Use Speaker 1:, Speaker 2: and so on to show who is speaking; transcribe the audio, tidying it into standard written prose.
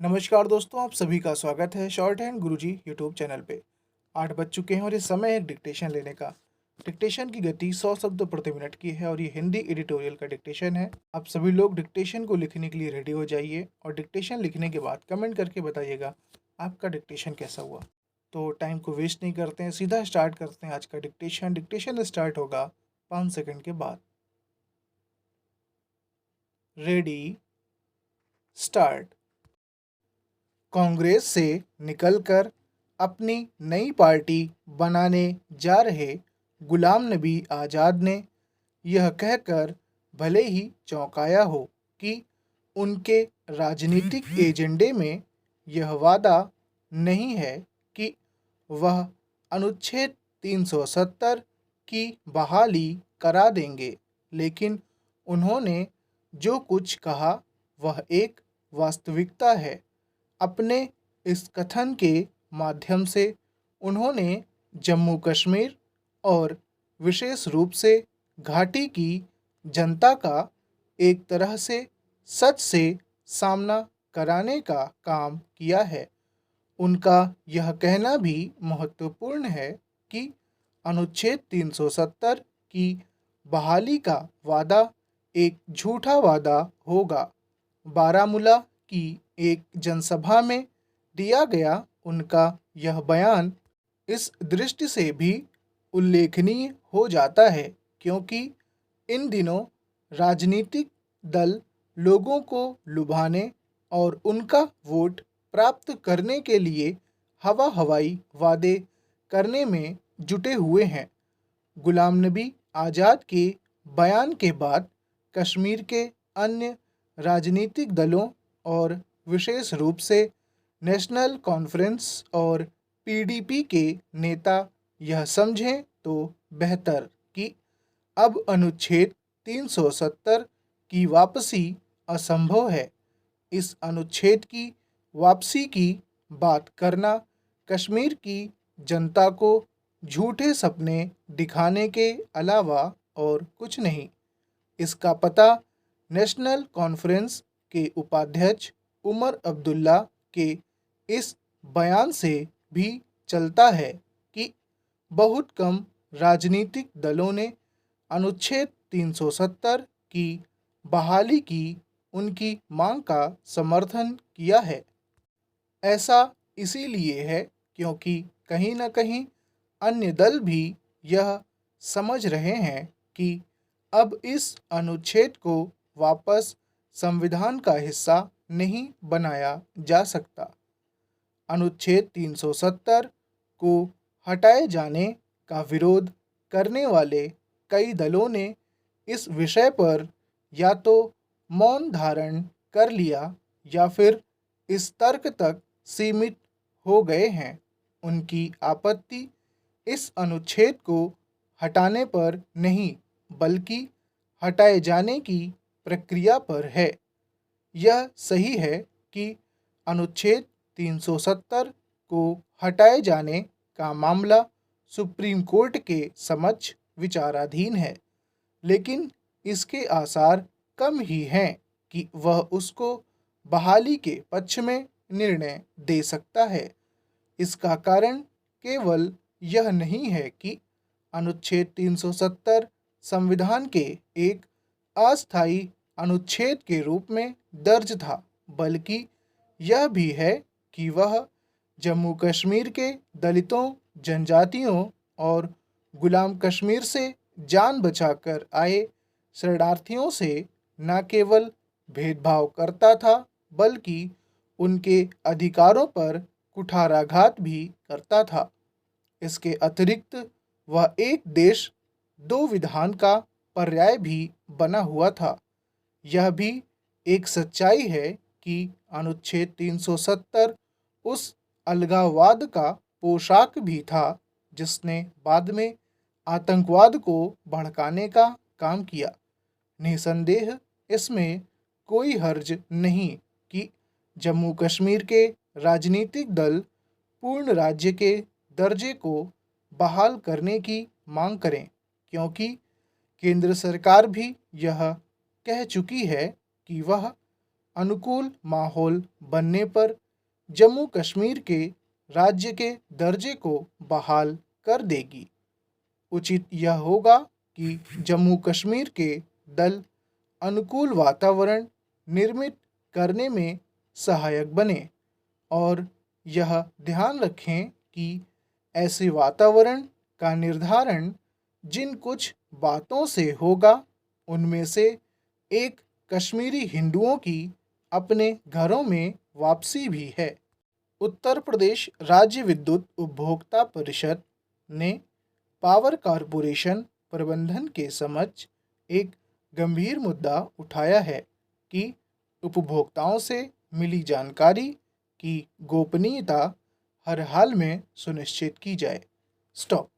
Speaker 1: नमस्कार दोस्तों, आप सभी का स्वागत है शॉर्ट हैंड गुरुजी यूट्यूब चैनल पे। 8 बज चुके हैं और ये समय है डिक्टेशन लेने का। डिक्टेशन की गति 100 शब्द प्रति मिनट की है और ये हिंदी एडिटोरियल का डिक्टेशन है। आप सभी लोग डिक्टेशन को लिखने के लिए रेडी हो जाइए और डिक्टेशन लिखने के बाद कमेंट करके बताइएगा आपका डिक्टेशन कैसा हुआ। तो टाइम को वेस्ट नहीं करते हैं, सीधा स्टार्ट करते हैं आज का डिक्टेशन। डिक्टेशन स्टार्ट होगा 5 सेकंड के बाद। Ready, start. कांग्रेस से निकलकर अपनी नई पार्टी बनाने जा रहे गुलाम नबी आज़ाद ने यह कहकर भले ही चौंकाया हो कि उनके राजनीतिक एजेंडे में यह वादा नहीं है कि वह अनुच्छेद 370 की बहाली करा देंगे, लेकिन उन्होंने जो कुछ कहा वह एक वास्तविकता है। अपने इस कथन के माध्यम से उन्होंने जम्मू कश्मीर और विशेष रूप से घाटी की जनता का एक तरह से सच से सामना कराने का काम किया है। उनका यह कहना भी महत्वपूर्ण है कि अनुच्छेद 370 की बहाली का वादा एक झूठा वादा होगा। बारामूला की एक जनसभा में दिया गया उनका यह बयान इस दृष्टि से भी उल्लेखनीय हो जाता है क्योंकि इन दिनों राजनीतिक दल लोगों को लुभाने और उनका वोट प्राप्त करने के लिए हवा हवाई वादे करने में जुटे हुए हैं। गुलाम नबी आज़ाद के बयान के बाद कश्मीर के अन्य राजनीतिक दलों और विशेष रूप से नेशनल कॉन्फ्रेंस और पीडीपी के नेता यह समझें तो बेहतर कि अब अनुच्छेद 370 की वापसी असंभव है। इस अनुच्छेद की वापसी की बात करना कश्मीर की जनता को झूठे सपने दिखाने के अलावा और कुछ नहीं। इसका पता नेशनल कॉन्फ्रेंस के उपाध्यक्ष उमर अब्दुल्ला के इस बयान से भी चलता है कि बहुत कम राजनीतिक दलों ने अनुच्छेद 370 की बहाली की उनकी मांग का समर्थन किया है। ऐसा इसीलिए है क्योंकि कहीं न कहीं अन्य दल भी यह समझ रहे हैं कि अब इस अनुच्छेद को वापस संविधान का हिस्सा नहीं बनाया जा सकता। अनुच्छेद 370 को हटाए जाने का विरोध करने वाले कई दलों ने इस विषय पर या तो मौन धारण कर लिया या फिर इस तर्क तक सीमित हो गए हैं। उनकी आपत्ति इस अनुच्छेद को हटाने पर नहीं बल्कि हटाए जाने की प्रक्रिया पर है। यह सही है कि अनुच्छेद 370 को हटाए जाने का मामला सुप्रीम कोर्ट के समक्ष विचाराधीन है, लेकिन इसके आसार कम ही हैं कि वह उसको बहाली के पक्ष में निर्णय दे सकता है। इसका कारण केवल यह नहीं है कि अनुच्छेद 370 संविधान के एक अस्थायी अनुच्छेद के रूप में दर्ज था, बल्कि यह भी है कि वह जम्मू कश्मीर के दलितों, जनजातियों और गुलाम कश्मीर से जान बचाकर आए शरणार्थियों से न केवल भेदभाव करता था बल्कि उनके अधिकारों पर कुठाराघात भी करता था। इसके अतिरिक्त वह एक देश दो विधान का पर्याय भी बना हुआ था। यह भी एक सच्चाई है कि अनुच्छेद 370 उस अलगाववाद का पोशाक भी था जिसने बाद में आतंकवाद को भड़काने का काम किया। निसंदेह इसमें कोई हर्ज नहीं कि जम्मू कश्मीर के राजनीतिक दल पूर्ण राज्य के दर्जे को बहाल करने की मांग करें, क्योंकि केंद्र सरकार भी यह कह चुकी है कि वह अनुकूल माहौल बनने पर जम्मू कश्मीर के राज्य के दर्जे को बहाल कर देगी। उचित यह होगा कि जम्मू कश्मीर के दल अनुकूल वातावरण निर्मित करने में सहायक बने और यह ध्यान रखें कि ऐसे वातावरण का निर्धारण जिन कुछ बातों से होगा उनमें से एक कश्मीरी हिंदुओं की अपने घरों में वापसी भी है। उत्तर प्रदेश राज्य विद्युत उपभोक्ता परिषद ने पावर कॉरपोरेशन प्रबंधन के समक्ष एक गंभीर मुद्दा उठाया है कि उपभोक्ताओं से मिली जानकारी की गोपनीयता हर हाल में सुनिश्चित की जाए। स्टॉप।